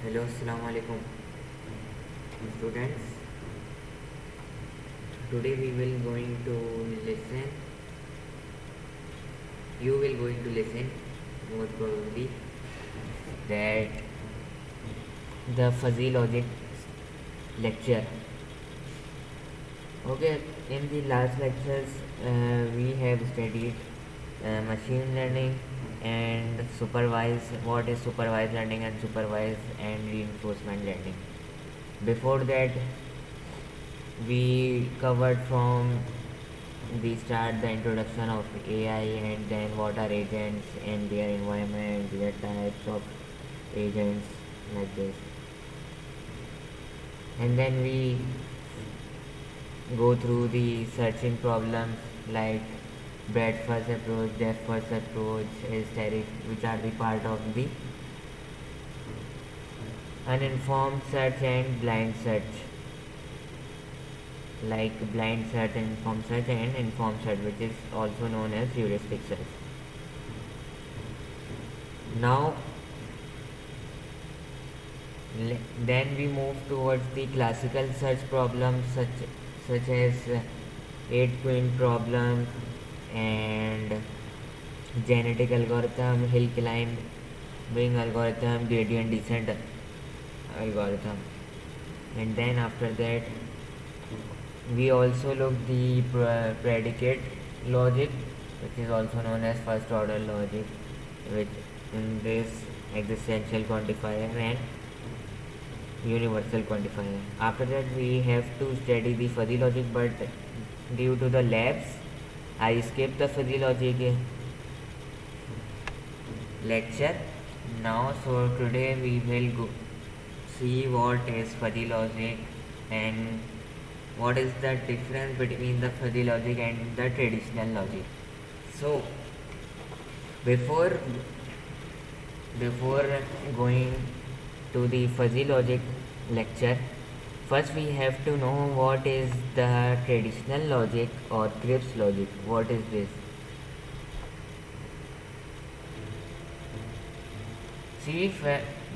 Hello, assalamu alaikum, students. Today we will going to listen. You will going to listen most probably that the fuzzy logic lecture. Okay, in the last lectures we have studied machine learning and supervised. What is supervised learning and supervised and reinforcement learning? Before that, we covered from the start the introduction of AI and then what are agents and their environment, their types of agents like this. And then we go through the searching problems like breadth first approach, depth first approach, aesthetic, which are the part of the uninformed search and blind search, like blind search, informed search, and informed search, which is also known as heuristic search. Now, then we move towards the classical search problems such as 8-queen problem and genetic algorithm, hill climbing algorithm, gradient descent algorithm. And then after that, we also look the predicate logic, which is also known as first order logic, which in this existential quantifier and universal quantifier. After that, we have to study the fuzzy logic, but due to the labs, I skipped the fuzzy logic lecture. Now, so today we will see what is fuzzy logic and what is the difference between the fuzzy logic and the traditional logic. So, before going to the fuzzy logic lecture, first we have to know what is the traditional logic or Cripps logic. What is this? See,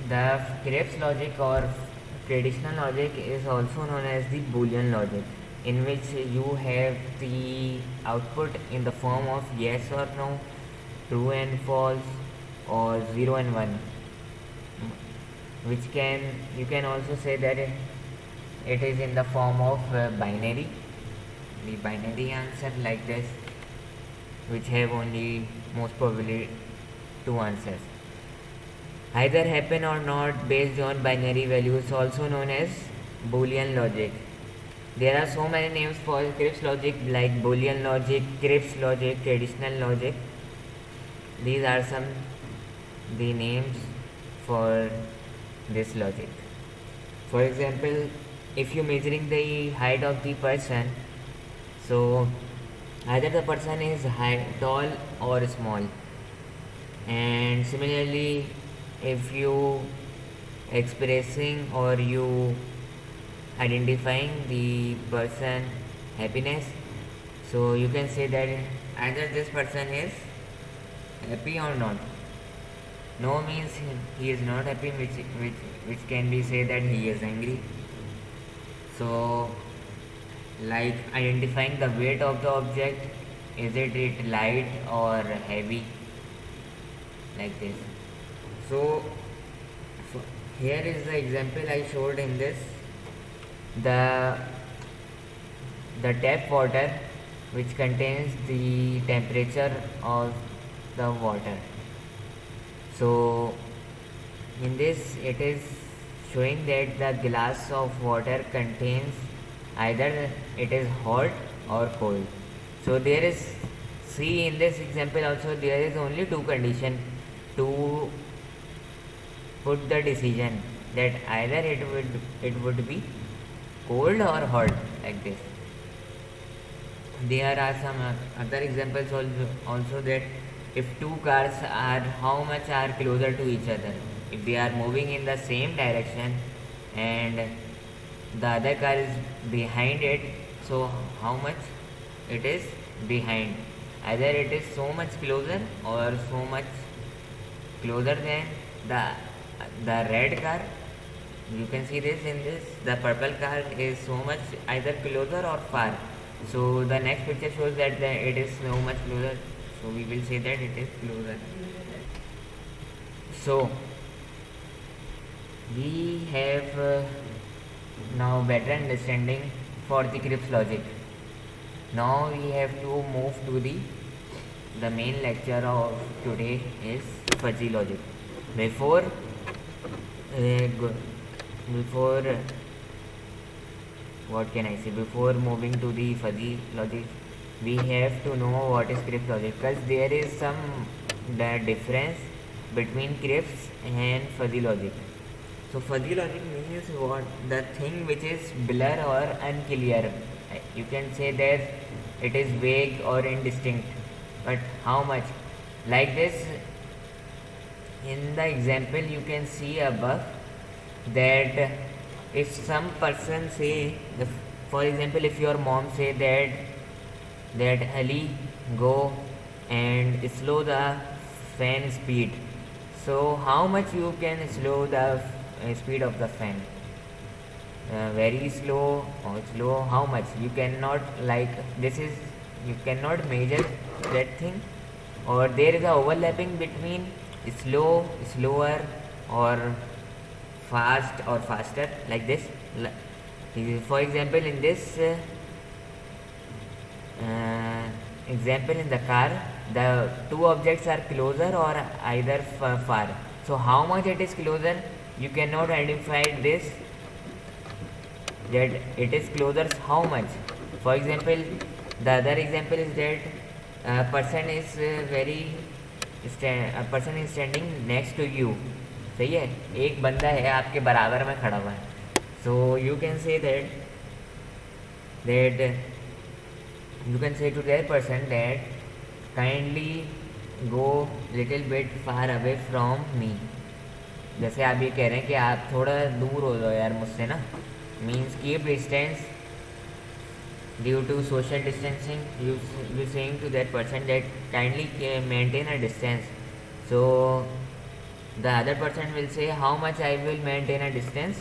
the Cripps logic or traditional logic is also known as the Boolean logic, in which you have the output in the form of yes or no, true and false, or 0 and 1, which you can also say that it is in the form of binary, the binary answer like this, which have only most probably two answers, either happen or not, based on binary values, also known as Boolean logic. There are so many names for Cripps logic like Boolean logic, Cripps logic, traditional logic. These are some the names for this logic. For example, if you measuring the height of the person, so either the person is tall or small, and similarly if you expressing or you identifying the person happiness, so you can say that either this person is happy or not. No means he is not happy, which can be said that he is angry. So, like identifying the weight of the object, is it light or heavy, like this. So here is the example I showed in this. The tap water, which contains the temperature of the water. So in this it is showing that the glass of water contains either it is hot or cold. So there is, see in this example also, there is only two conditions to put the decision, that either it would be cold or hot, like this. There are some other examples also that if two cars are how much are closer to each other, if they are moving in the same direction and the other car is behind it, so how much it is behind, either it is so much closer or so much closer than the red car, You can see this in this, the purple car is so much either closer or far. So the next picture shows that it is so much closer, so we will say that it is closer. So we have now better understanding for the Cripps logic. Now we have to move to the main lecture of today is fuzzy logic. Before before what can I say, before moving to the fuzzy logic, we have to know what is Cripps logic, because there is some difference between Cripps and fuzzy logic. So fuzzy logic means what? The thing which is blur or unclear. You can say that it is vague or indistinct. But how much? Like this, in the example you can see above, that if some person say, for example, if your mom say that Ali, go and slow the fan speed. So how much you can slow the speed of the fan? Very slow or slow, how much? You cannot, like this is, you cannot measure that thing. Or there is a overlapping between slow, slower, or fast or faster, like this. For example, in this example, in the car, the two objects are closer or either far. So how much it is closer, you cannot identify this, that it is closer how much. For example, the other example is that a person is a person is standing next to you. सही है, एक बंदा है आपके बराबर में खड़ा हुआ है. So you can say that you can say to that person that kindly go little bit far away from me. जैसे आप ये कह रहे हैं कि आप थोड़ा दूर हो जाओ यार मुझसे ना, means keep distance due to social distancing. You saying to that person that kindly maintain a distance. So the other person will say how much I will maintain a distance.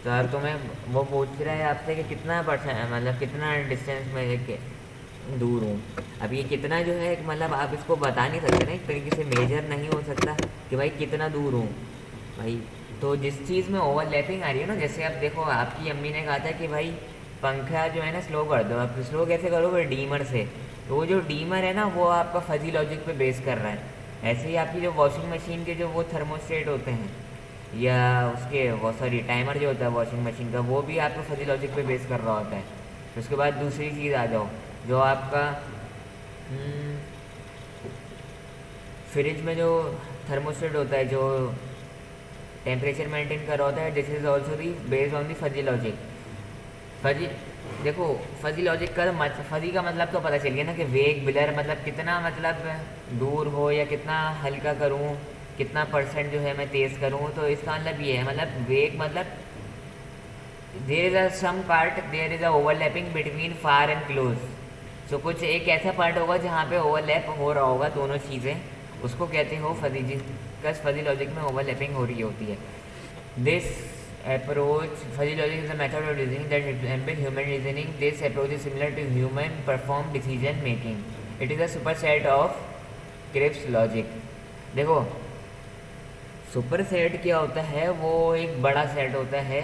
तो अब तुम्हें वो पूछ रहा है आपसे कि कितना परसेंट, मतलब कितना डिस्टेंस में दूर हूँ. अब ये कितना जो है, मतलब आप इसको बता नहीं सकते ना, एक तरीके से मेजर नहीं हो सकता कि भाई कितना दूर हूँ भाई. तो जिस चीज़ में ओवरलैपिंग आ रही है ना, जैसे आप देखो आपकी अम्मी ने कहा था कि भाई पंखा जो है ना स्लो कर दो. आप स्लो कैसे करोगे? डीमर से. तो वो जो डीमर है ना, वो आपका फजी लॉजिक पे बेस कर रहा है. ऐसे ही आपकी जो वॉशिंग मशीन के जो वो थर्मोस्टेट होते हैं, या उसके वो सॉरी टाइमर जो होता है वॉशिंग मशीन का, वो भी आपका फजी लॉजिक पे बेस कर रहा होता है. तो उसके बाद दूसरी चीज़ आ जाओ, जो आपका फ्रिज में जो थर्मोस्टेट होता है, जो टेम्परेचर मेंटेन कर रहा होता है, this is also the based on the fuzzy logic. Fuzzy देखो, फजी लॉजिक का फजी का मतलब तो पता चल गया ना कि वेग ब्लर मतलब कितना, मतलब दूर हो या कितना हल्का करूँ, कितना परसेंट जो है मैं तेज़ करूँ. तो इसका मतलब ये है, मतलब वेग मतलब there is a some part, there is a overlapping between far and close. So कुछ एक ऐसा पार्ट होगा जहाँ पे ओवरलैप हो रहा होगा दोनों चीज़ें, उसको कहते हो फजी, जिसका फजी लॉजिक में ओवरलैपिंग हो रही होती है. This approach, fuzzy logic is a method of reasoning that resembles human reasoning. This approach is similar to human performed decision making. It is a superset of Cripps logic. देखो super set क्या होता है, वो एक बड़ा set होता है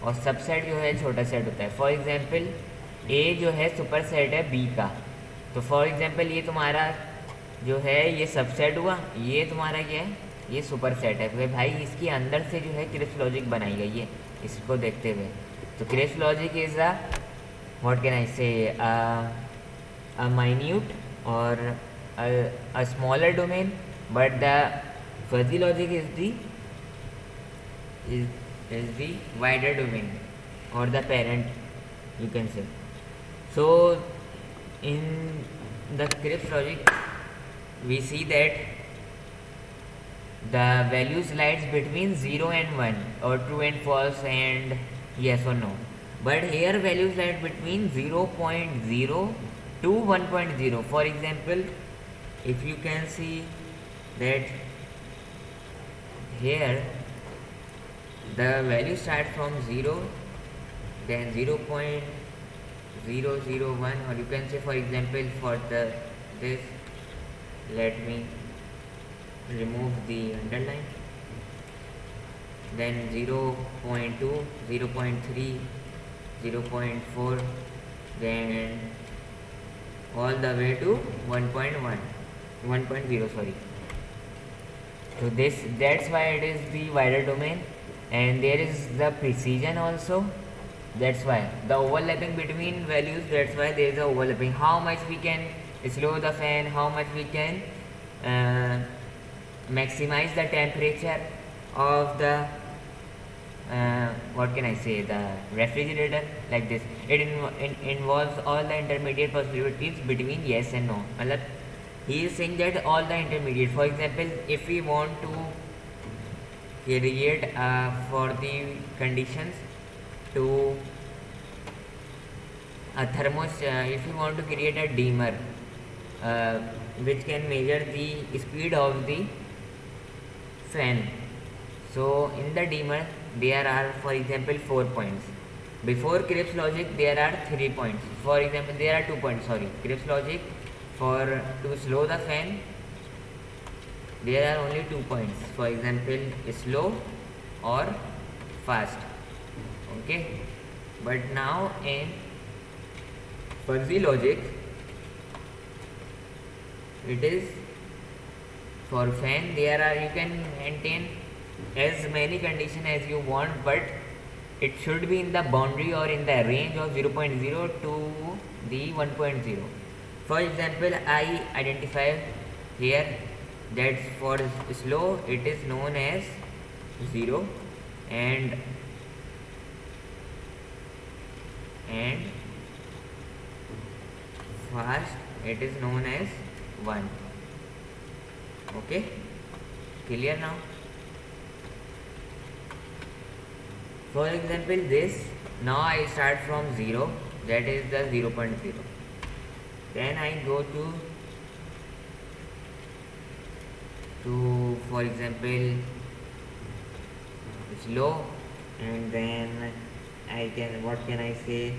और सबसेट जो है छोटा सेट होता है. फॉर एग्जांपल ए जो है सुपर सेट है बी का. तो फॉर एग्जांपल ये तुम्हारा जो है ये सबसेट हुआ, ये तुम्हारा क्या है, ये सुपर सेट है. तो भाई इसके अंदर से जो है क्रिप्स लॉजिक बनाई गई है इसको देखते हुए. तो crisp logic is a what can I say a minute और a smaller domain, but the fuzzy logic is the wider domain or the parent you can say. So in the Cripps logic we see that the values lies between 0 and 1 or true and false and yes or no. But here values lie between 0.0 to 1.0. For example, if you can see that here the value start from 0, then 0.001, or you can say, for example, for this, let me remove the underline, then 0.2, 0.3, 0.4, then all the way to 1.1, 1.0, sorry. So that's why it is the wider domain, and there is the precision also. That's why the overlapping between values, that's why there is a overlapping. How much we can slow the fan, how much we can maximize the temperature of the what can I say, the refrigerator, like this. It involves all the intermediate possibilities between yes and no. He is saying that all the intermediate, for example, if we want to create for the conditions to a if we want to create a dimmer which can measure the speed of the fan. So in the dimmer there are, for example, 4 points. Before Krebs logic there are 3 points. For example, there are 2 points, sorry. Krebs logic, for to slow the fan there are only 2 points. For example, slow or fast. Okay, but now in fuzzy logic it is for fan there are, you can maintain as many conditions as you want, but it should be in the boundary or in the range of 0.0 to the 1.0. For example, I identify here that for slow it is known as 0, and fast it is known as 1. Okay, clear now? For example, this, now I start from 0, that is the 0.0. Then I go to for example slow, and then I can, what can I say,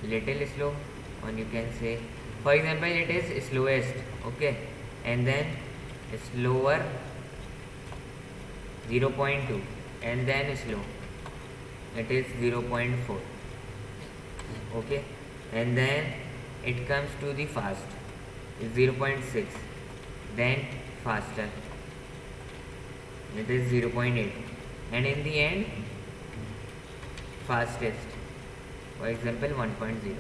little slow, or you can say, for example, it is slowest. Okay, and then slower 0.2, and then slow it is 0.4. Okay, and then it comes to the fast 0.6, then faster it is 0.8, and in the end fastest, for example 1.0.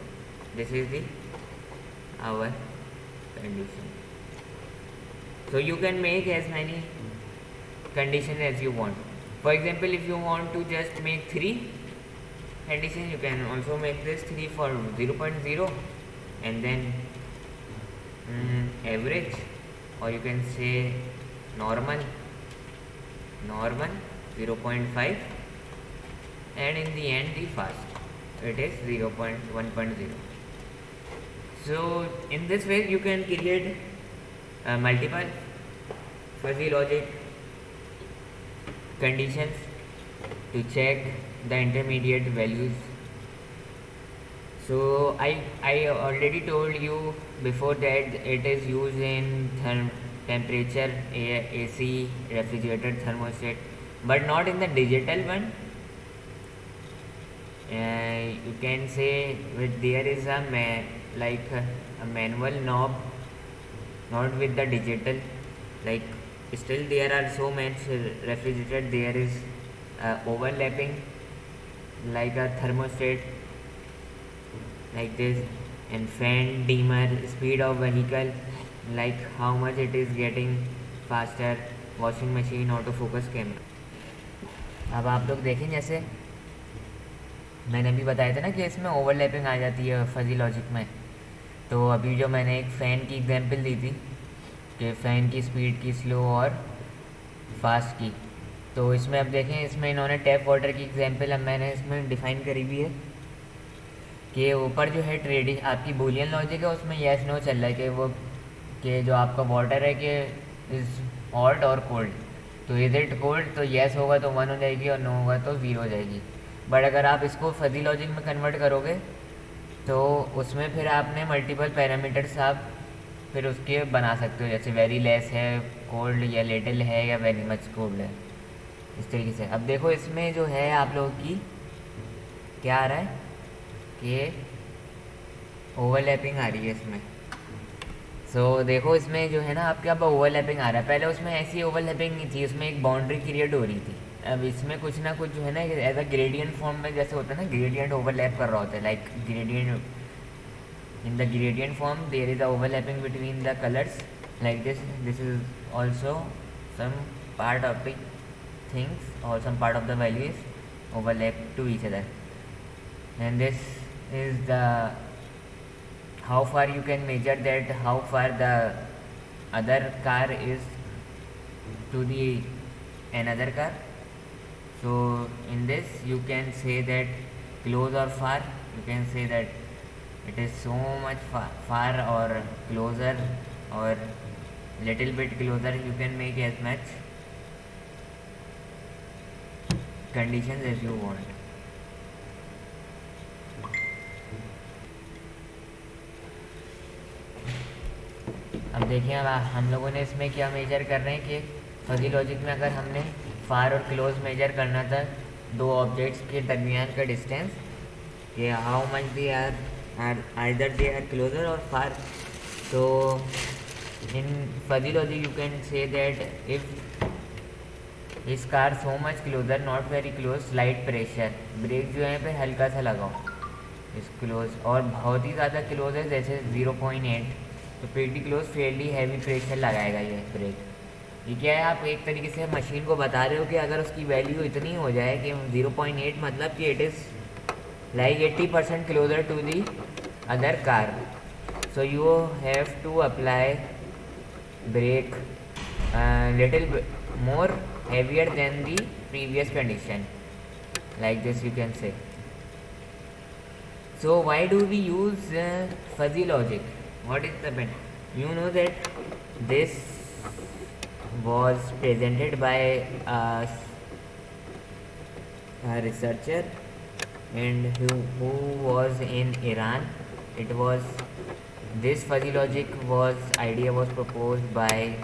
This is the our condition. So you can make as many conditions as you want. For example, if you want to just make 3 conditions, you can also make this 3 for 0.0, and then average, or you can say normal 0.5, and in the end the fast, it is 1.0. So in this way you can create multiple fuzzy logic conditions to check the intermediate values. So I already told you before that it is used in temperature AC refrigerator thermostat, but not in the digital one. You can say there is a manual knob, not with the digital. Like still there are so much refrigerator there is overlapping, like a thermostat like this, and fan, dimmer, speed of vehicle, like how much it is getting faster, washing machine, autofocus camera. अब आप लोग देखें, जैसे मैंने अभी बताया था ना कि इसमें ओवरलैपिंग आ जाती है फजी लॉजिक में. तो अभी जो मैंने एक फ़ैन की एग्जांपल दी थी कि फ़ैन की स्पीड की स्लो और फास्ट की, तो इसमें अब देखें, इसमें इन्होंने टैप वाटर की एग्जांपल अब मैंने इसमें डिफ़ाइन करी हुई है कि ऊपर जो है ट्रेडिंग आपकी बूलियन लॉजिक है, उसमें यस नो चल रहा है कि वो कि जो आपका वाटर है कि इज़ हॉट और कोल्ड. तो इज इट कोल्ड, तो येस होगा तो 1 हो जाएगी और नो होगा तो 0 हो जाएगी। बट अगर आप इसको फजी लॉजिक में कन्वर्ट करोगे तो उसमें फिर आपने मल्टीपल पैरामीटर्स आप फिर उसके बना सकते हो, जैसे वेरी लेस है कोल्ड, या लिटिल है, या वेरी मच कोल्ड है, इस तरीके से। अब देखो इसमें जो है आप लोगों की क्या आ रहा है कि ओवरलैपिंग आ रही है इसमें। देखो इसमें जो है ना आपके अब ओवरलैपिंग आ रहा है, पहले उसमें ऐसी ओवरलैपिंग नहीं थी, उसमें एक बाउंड्री क्रिएट हो रही थी। अब इसमें कुछ ना कुछ जो है ना एज अ ग्रेडियंट फॉर्म में जैसे होता है ना, ग्रेडियंट ओवरलैप कर रहा होता है, like gradient in the gradient form there is a overlapping between the colors like this is also some part of the things or some part of the values overlap to each other, and this is the how far you can measure that how far the other car is to the another car. So in this you can say that close or far, you can say that it is so much far or closer or little bit closer. You can make as much conditions as you want. अब देखिए अब हम लोगों ने इसमें क्या major कर रहे हैं कि फजी लॉजिक में अगर हमने फार और क्लोज मेजर करना था दो ऑब्जेक्ट्स के दरमियान का डिस्टेंस, कि how much they are either they are closer और फार। तो इन fuzzy logic you can say that if इस car so much closer not very close slight pressure, brake जो है पे हल्का सा लगाओ इस क्लोज, और बहुत ही ज़्यादा क्लोज है जैसे 0.8 तो pretty close Fairlie heavy pressure लगाएगा ये ब्रेक। ये क्या है, आप एक तरीके से मशीन को बता रहे हो कि अगर उसकी वैल्यू इतनी हो जाए कि 0.8 मतलब कि it is like 80% closer to the other car, so you have to apply brake little bit more heavier than the previous condition, like this you can say. So why do we use fuzzy logic? What is the benefit? You know that this was presented by a researcher and who was in Iran. It was this fuzzy logic idea was proposed by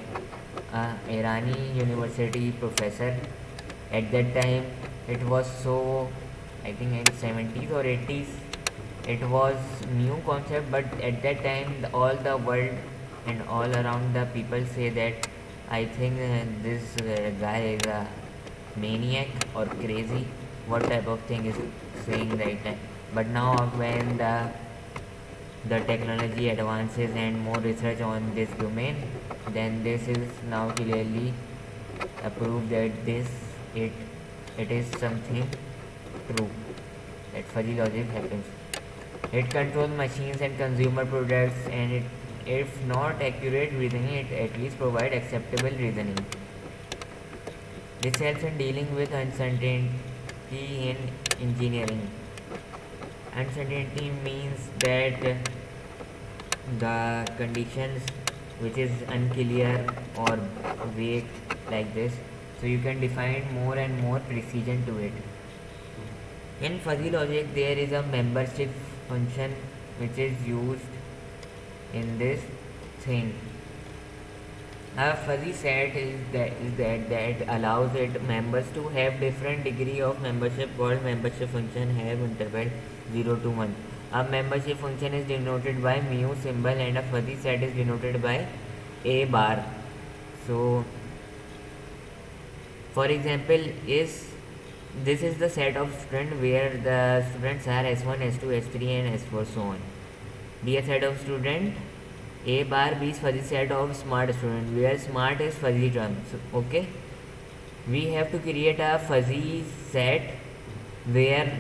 a Irani university professor. At that time it was so, I think in 70s or 80s, it was new concept, but at that time all the world and all around the people say that I think this guy is a maniac or crazy, what type of thing is saying right time. But now when the technology advances and more research on this domain, then this is now clearly approved that it is something true, that fuzzy logic happens. It controls machines and consumer products, and if not accurate reasoning, it at least provide acceptable reasoning. This helps in dealing with uncertainty in engineering. Uncertainty means that the conditions which is unclear or vague like this, so you can define more and more precision to it. In fuzzy logic there is a membership function which is used in this thing. A fuzzy set is that allows it members to have different degree of membership, called membership function have interval 0 to 1. A membership function is denoted by mu symbol and a fuzzy set is denoted by a bar. So for example, this is the set of students where the students are S1, S2, S3 and S4 so on. Be a set of student a bar B is fuzzy set of smart student where smart is fuzzy term. So, okay, we have to create a fuzzy set where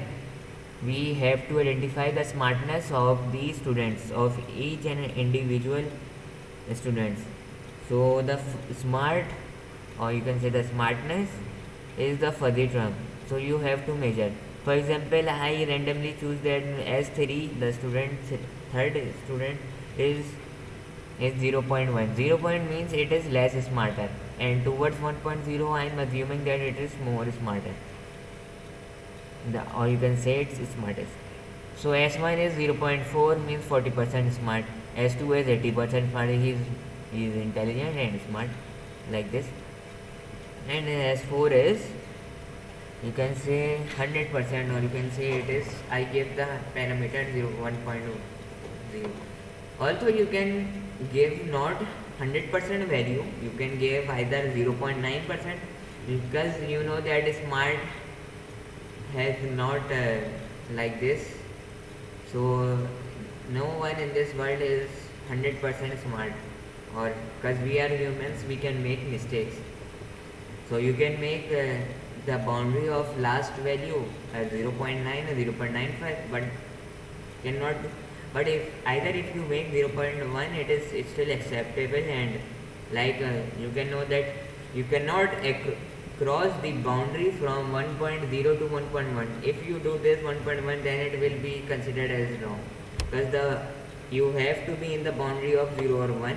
we have to identify the smartness of the students of each and individual students. So the smart, or you can say the smartness, is the fuzzy term, so you have to measure. For example, I randomly choose that S3, the third student is 0.1. 0 point means it is less smarter. and towards 1.0 I am assuming that it is more smarter, or you can say it's smartest. So S1 is 0.4 means 40% smart, S2 is 80% smart, he is intelligent and smart, like this. And S4 is, you can say 100%, or you can say it is, I give the parameter 1.0. Also you can give not 100% value, you can give either 0.9%, because you know that smart has not like this. So no one in this world is 100% smart, or because we are humans we can make mistakes. So you can make the boundary of last value as 0.9 or 0.95, but cannot. But if you make 0.1, it is it's still acceptable, and like you can know that you cannot cross the boundary from 1.0 to 1.1. If you do this 1.1, then it will be considered as wrong, because you have to be in the boundary of 0 or 1.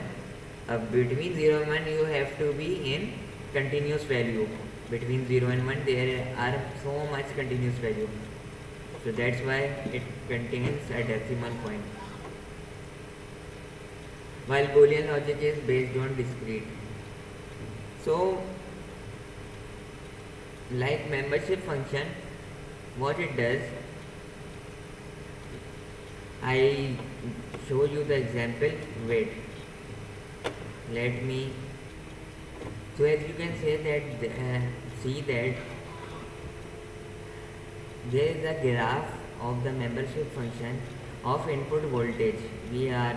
Between 0 and 1 you have to be in continuous value. Between 0 and 1 there are so much continuous value, so that's why it contains a decimal point, while Boolean logic is based on discrete. So like membership function, what it does, I show you the example. Wait, let me. So as you can say that see that there is a graph of the membership function of input voltage. We are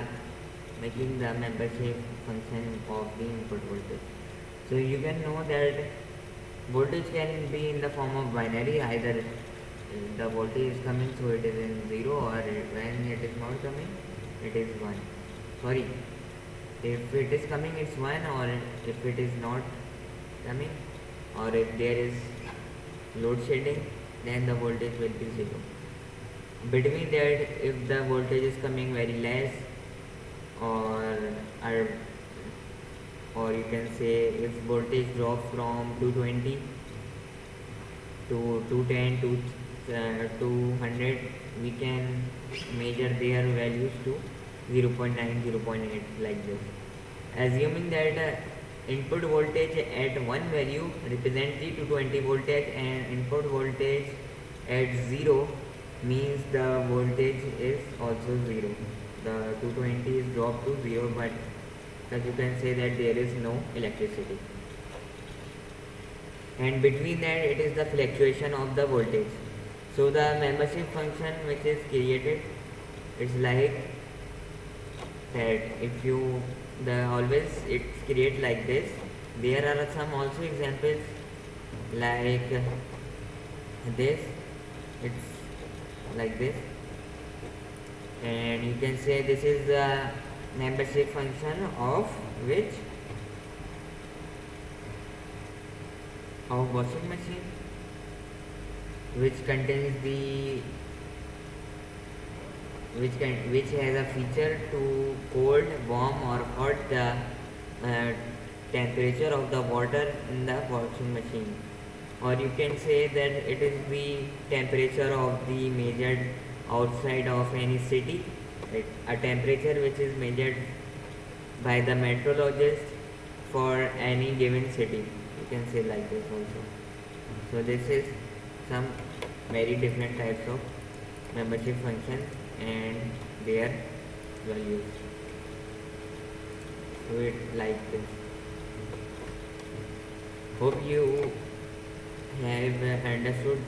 making the membership function of the input voltage. So you can know that voltage can be in the form of binary, either the voltage is coming so it is in 0, or when it is not coming it is 1. Sorry, if it is coming it's 1, or if it is not coming, or if there is load shedding, then the voltage will be 0. Between that, if the voltage is coming very less, or you can say if voltage drops from 220 to 210 to 200, we can measure their values to 0.9, 0.8, like this. Assuming that input voltage at one value represents the 220 voltage, and input voltage at 0 means the voltage is also 0. The 220 is dropped to 0, but because you can say that there is no electricity. And between that it is the fluctuation of the voltage. So the membership function which is created, it's like that if you always it's create like this. There are some also examples like this, it's like this, and you can say this is the membership function of washing machine, which contains the which has a feature to cold, warm or hot the temperature of the water in the washing machine, or you can say that it is the temperature of the measured outside of any city, a temperature which is measured by the meteorologist for any given city. You can say like this also. So this is some very different types of membership functions and their values. So it like this. Hope you have understood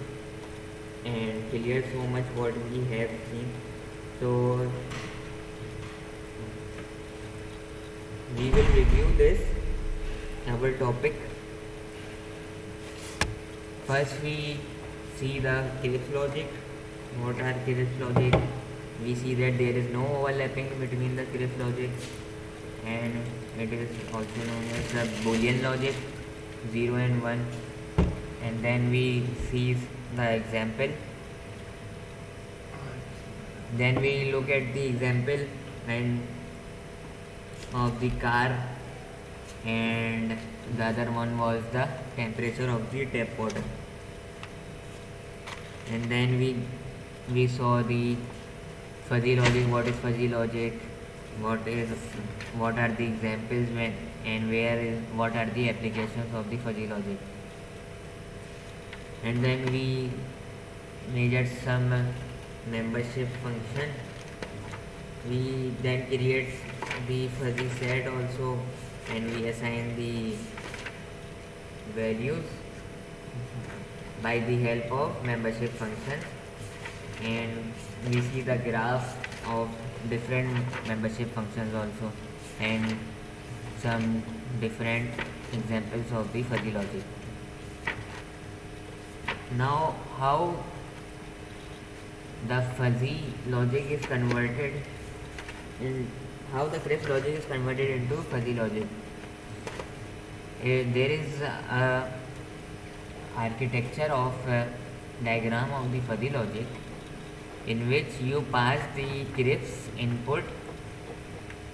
and clear so much what we have seen. So we will review this our topic. First we see the Kirchhoff logic. What are Kirchhoff logic? We see that there is no overlapping between the Kirchhoff logic, and it is also known as the Boolean logic, 0 and 1. And then we see the example. Then we look at the example and of the car and the other one was the temperature of the tap water. And then we saw the fuzzy logic. What is fuzzy logic? What are the examples when and what are the applications of the fuzzy logic? And then we measured some membership function. We then create the fuzzy set also, and we assign the values by the help of membership functions, and we see the graph of different membership functions also, and some different examples of the fuzzy logic. Now, how the fuzzy logic is converted in how the Krebs logic is converted into fuzzy logic. There is a architecture of diagram of the fuzzy logic in which you pass the Krebs input.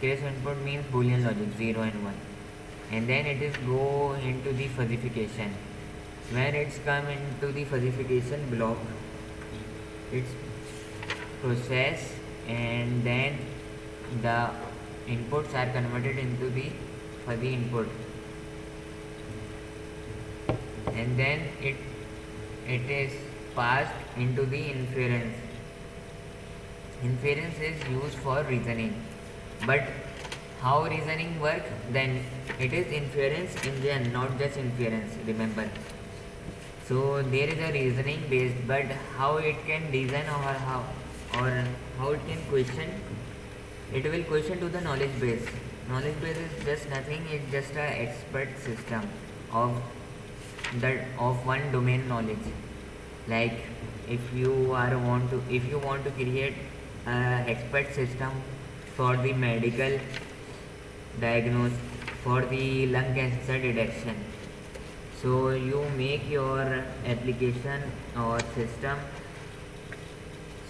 Krebs input means Boolean logic 0 and 1, and then it is go into the fuzzification. When it's come into the fuzzification block, it's processed, and then the inputs are converted into the fuzzy input, and then it is passed into the inference. Inference is used for reasoning, but how reasoning work? Then it is inference engine, not just inference, remember. So there is a reasoning based, but how it can reason or how it can question, it will question to the knowledge base. Knowledge base is just nothing, it's just a expert system of one domain knowledge. Like if you want to create a expert system for the medical diagnosis, for the lung cancer detection, so you make your application or system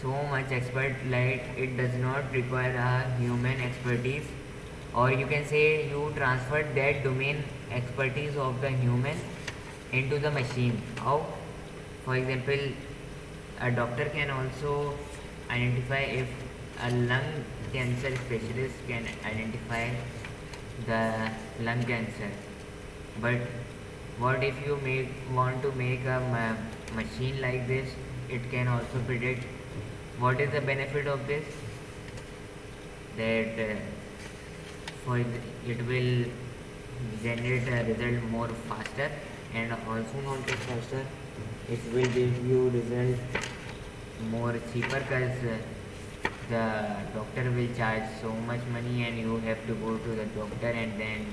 so much expert, like it does not require a human expertise, or you can say you transfer that domain expertise of the human into the machine. How? For example, a doctor can also identify if a lung cancer specialist can identify the lung cancer, but what if you want to make a machine like this? It can also predict. What is the benefit of this? That it will generate a result more faster, and also not just faster, it will give you result more cheaper, because the doctor will charge so much money and you have to go to the doctor and then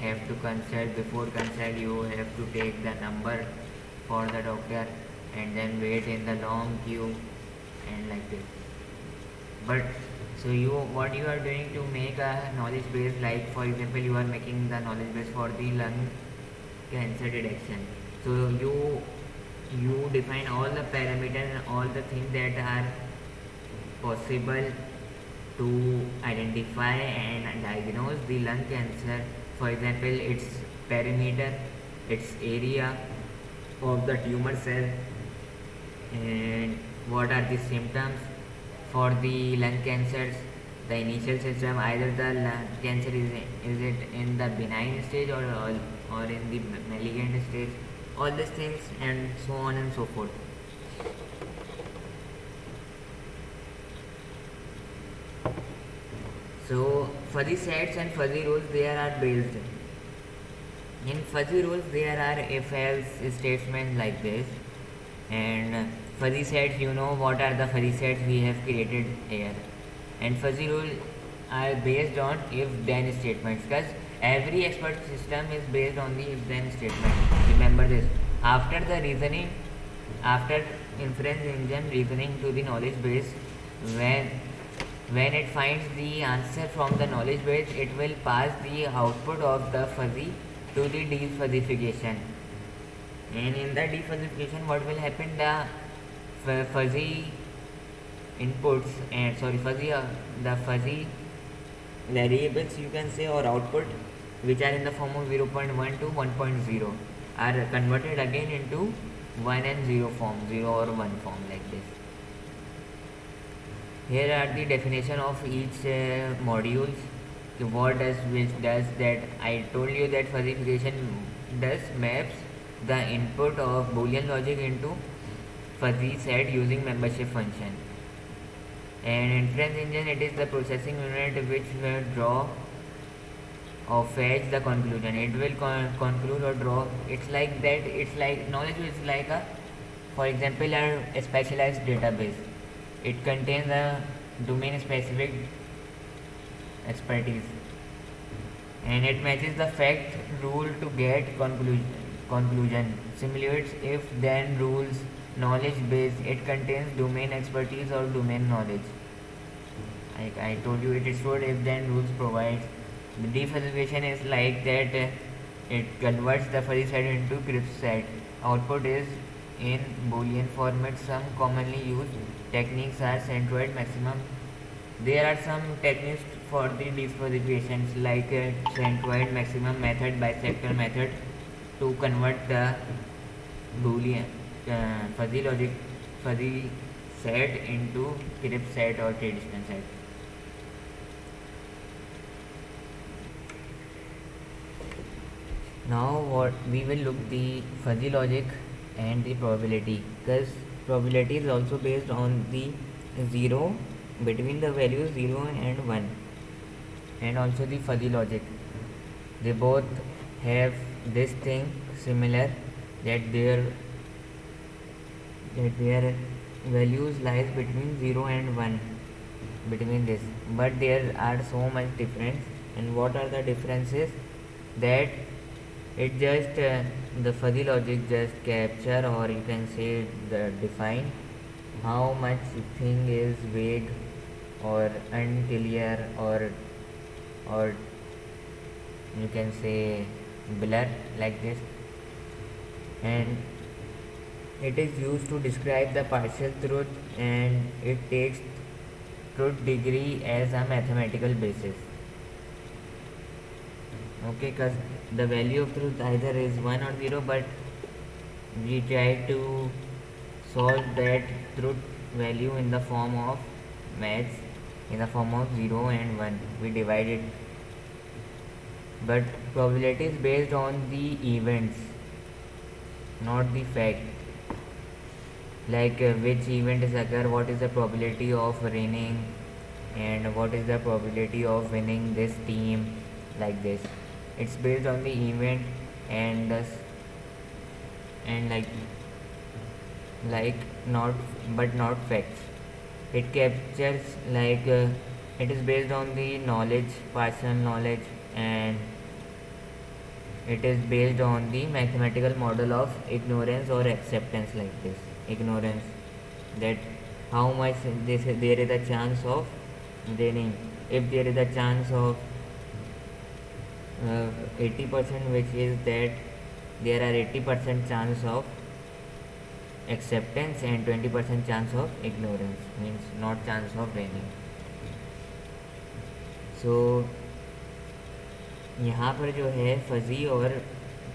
have to consult. Before consult you have to take the number for the doctor and then wait in the long queue and like this. But so what you are doing to make a knowledge base, like for example you are making the knowledge base for the lung cancer detection. So you define all the parameters and all the things that are possible to identify and diagnose the lung cancer. For example, its perimeter, its area of the tumor cell, and what are the symptoms for the lung cancers, the initial symptom, either the lung cancer is it in the benign stage or in the malignant stage, all these things, and so on and so forth. So fuzzy sets and fuzzy rules, there are based. In fuzzy rules there are if-else statements like this, and fuzzy sets, you know what are the fuzzy sets we have created here, and fuzzy rules are based on if-then statements, because every expert system is based on the if-then statement. Remember this. After the reasoning, after inference engine reasoning to the knowledge base, when it finds the answer from the knowledge base, it will pass the output of the fuzzy to the defuzzification. And in the defuzzification, what will happen? The fuzzy inputs and the fuzzy variables you can say, or output, which are in the form of 0.1 to 1.0, are converted again into 1 and 0 form, 0 or 1 form, like this. Here are the definition of each modules. What does which does that? I told you that fuzzification does maps the input of Boolean logic into fuzzy set using membership function. And inference engine, it is the processing unit which will draw or fetch the conclusion. It will conclude or draw. It's like that. It's like knowledge is like a, for example, a specialized database. It contains a domain specific expertise, and it matches the fact rule to get conclusion. Simulates if then rules. Knowledge base, it contains domain expertise or domain knowledge. I told you it is stored if then rules provides. The defuzzification is like that, it converts the fuzzy set into crisp set. Output is in Boolean format. Some commonly used techniques are centroid maximum. There are some techniques for the defuzzifications like centroid maximum method, bisector method, to convert the Boolean fuzzy set into crisp set or traditional set. Now what we will look the fuzzy logic and the probability, because probability is also based on the 0 between the values 0 and 1, and also the fuzzy logic. They both have this thing similar, that their values lies between 0 and 1, between this, but there are so much difference. And what are the differences? That it just the fuzzy logic just capture, or you can say the define, how much thing is vague or unclear, or you can say blur, like this. And it is used to describe the partial truth, and it takes truth degree as a mathematical basis. Okay, because the value of truth either is 1 or 0, but we try to solve that truth value in the form of maths, in the form of 0 and 1. We divide it. But probability is based on the events, not the fact. Like which event is occur, what is the probability of raining, and what is the probability of winning this team, like this. It's based on the event, and thus, and like not, but not facts. It captures like it is based on the knowledge, partial knowledge, and it is based on the mathematical model of ignorance or acceptance, like this. Ignorance, that how much there is a chance of raining. If there is a chance of 80%, which is that there are 80% chance of acceptance and 20% chance of ignorance, means not chance of raining. So यहाँ पर जो है fuzzy और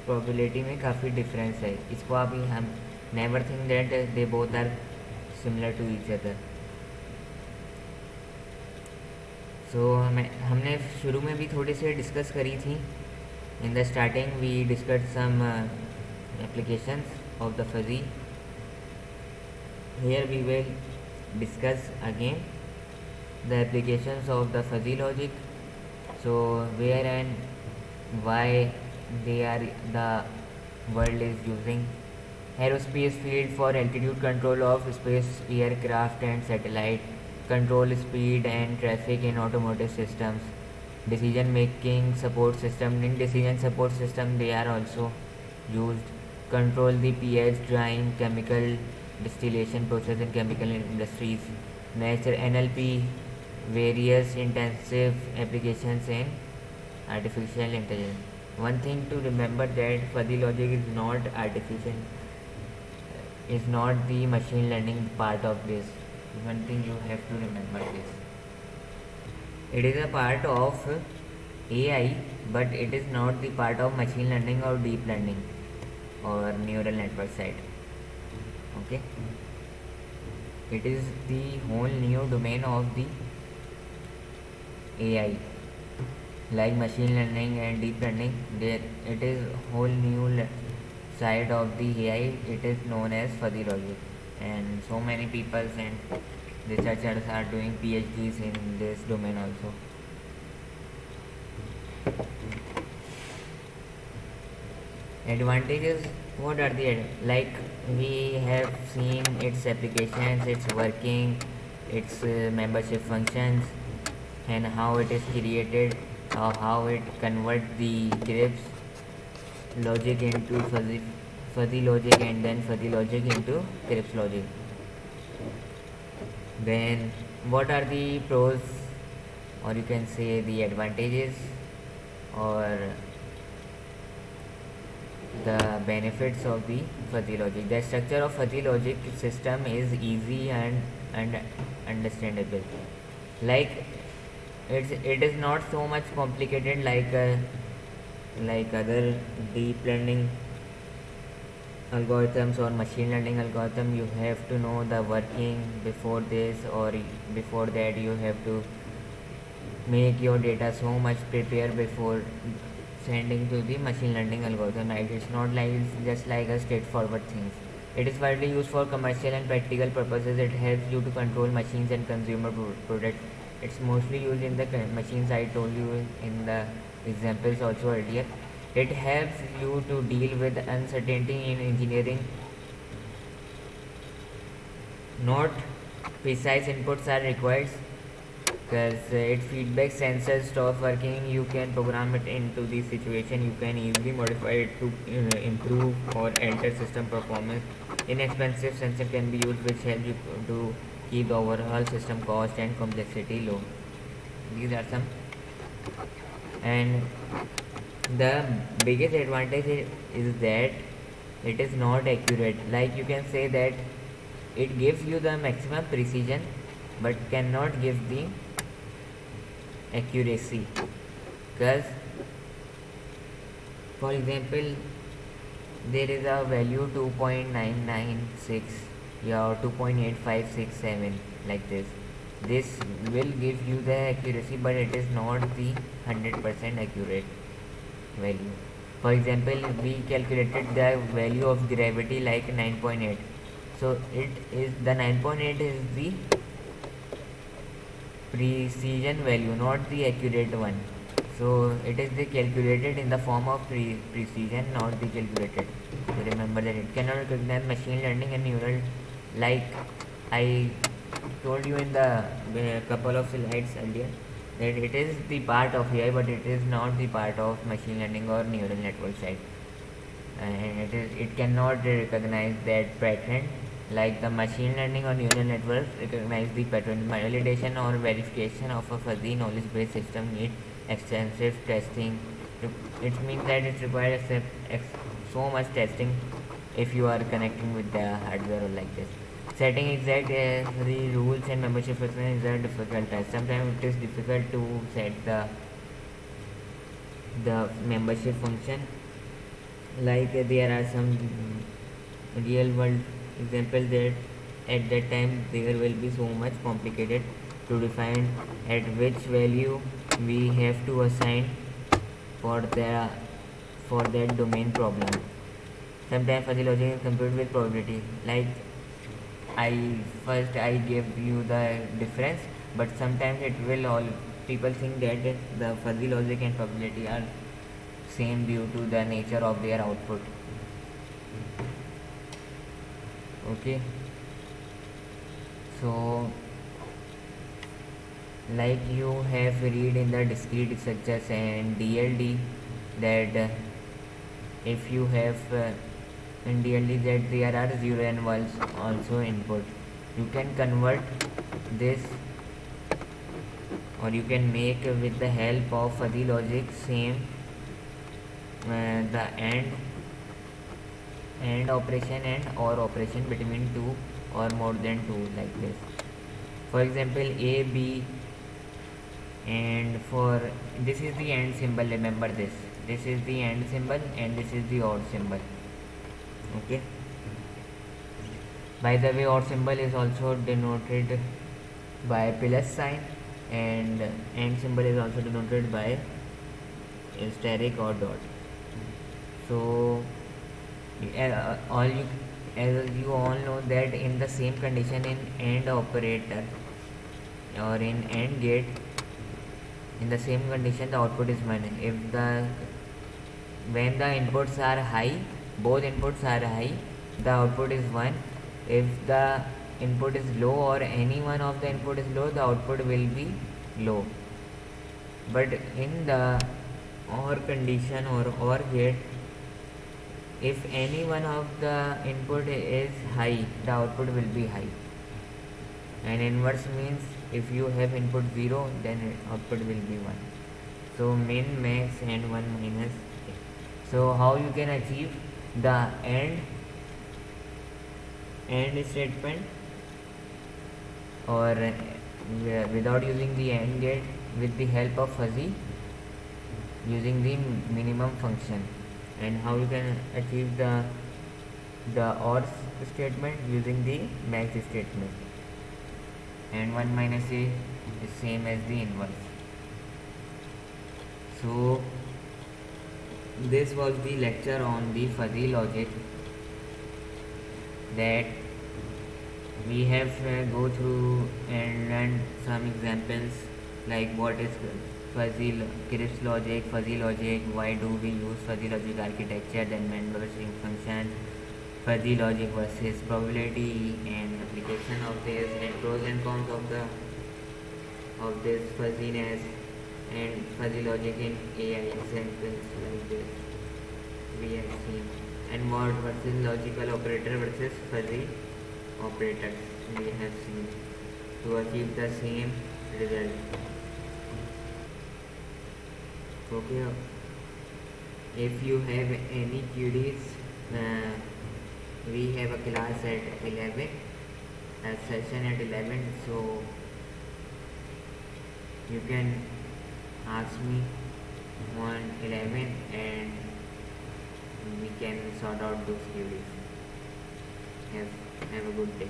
probability में काफ़ी difference है. इसको आप हम never think that they both are similar to each other. So हमने शुरू में भी थोड़ी सी डिस्कस करी थी. In the starting we discuss some applications of the fuzzy. Here we will discuss again the applications of the fuzzy logic. So where and why they are the world is using. Aerospace field for altitude control of space aircraft and satellite, control speed and traffic in automotive systems, decision making support system. In decision support system they are also used. Control the pH drying chemical distillation process in chemical industries. Nature NLP, various intensive applications in artificial intelligence. One thing to remember, that fuzzy logic is not artificial, is not the machine learning part of this. One thing you have to remember this. It is a part of AI, but it is not the part of machine learning or deep learning or neural network side. Okay, it is the whole new domain of the AI, like machine learning and deep learning. There, it is whole new side of the AI. It is known as fuzzy logic, and so many people and researchers are doing PhDs in this domain also. Advantages, what are the like we have seen its applications, its working, its membership functions, and how it is created, how it converts the Krebs logic into fuzzy logic, and then fuzzy logic into Krebs logic. Then what are the pros, or you can say the advantages, or the benefits of the fuzzy logic? The structure of fuzzy logic system is easy and understandable. Like it is not so much complicated like other deep learning algorithms or machine learning algorithm. You have to know the working before this, or before that you have to make your data so much prepare before sending to the machine learning algorithm. Right? It's not like it's just like a straightforward things. It is widely used for commercial and practical purposes. It helps you to control machines and consumer products. It's mostly used in the machines I told you in the examples also earlier. It helps you to deal with uncertainty in engineering. Not precise inputs are required, because it feedback sensors stop working, you can program it into the situation. You can easily modify it to improve or alter system performance. Inexpensive sensor can be used, which help you to keep the overall system cost and complexity low. These are some. And the biggest advantage is that it is not accurate. Like you can say that it gives you the maximum precision but cannot give the accuracy, because for example there is a value 2.996, yeah, or 2.8567, like this will give you the accuracy, but it is not the 100% accurate value. For example, we calculated the value of gravity like 9.8, so it is the 9.8 is the precision value, not the accurate one. So it is the calculated in the form of precision, not the calculated. So remember that it cannot recognize machine learning and neural, like I told you in the couple of slides earlier, that it is the part of AI, but it is not the part of machine learning or neural network side. And it cannot recognize that pattern like the machine learning or neural networks recognize the pattern. Validation or verification of a fuzzy knowledge based system need extensive testing. It means that it requires so much testing if you are connecting with the hardware or like this. Setting exact the rules and membership function is a difficult task. Sometimes it is difficult to set the membership function. Like there are some real world example that at that time there will be so much complicated to define at which value we have to assign for the for that domain problem. Sometimes fuzzy logic is computed with probability. Like I gave you the difference, but sometimes it will all people think that the fuzzy logic and probability are same due to the nature of their output. Okay, so like you have read in the discrete structures and DLD that if you have in DLD that there are 0 and 1s also input, you can convert this, or you can make with the help of fuzzy logic same the and operation and or operation between two or more than two, like this. For example, A, B And for this is the AND symbol, remember this is the AND symbol and this is the OR symbol. Okay, by the way, OR symbol is also denoted by plus sign, and AND symbol is also denoted by asterisk or dot. So all you as you all know that in the same condition in AND operator or in AND gate, in the same condition the output is 1. If the when the inputs are high, both inputs are high, the output is 1. If the input is low or any one of the input is low, the output will be low. But in the OR condition or OR gate, if any one of the input is high, the output will be high. And inverse means if you have input 0, then output will be 1. So min, max and 1 minus. So how you can achieve the AND statement, or without using the AND gate, with the help of fuzzy, using the minimum function. And how you can achieve the OR statement using the max statement. And 1 minus a is same as the inverse. So this was the lecture on the fuzzy logic that we have go through and learned some examples like what is crisp logic, fuzzy logic, why do we use fuzzy logic architecture, then Mandel string function, fuzzy logic versus probability, and application of this, and pros and cons of this fuzziness and fuzzy logic in AI examples like this we have seen, and mod versus logical operator versus fuzzy operators we have seen to achieve the same result. Okay, if you have any queries, we have a class at 11, a session at 11, so you can ask me on 11 and we can sort out those queries. Have a good day.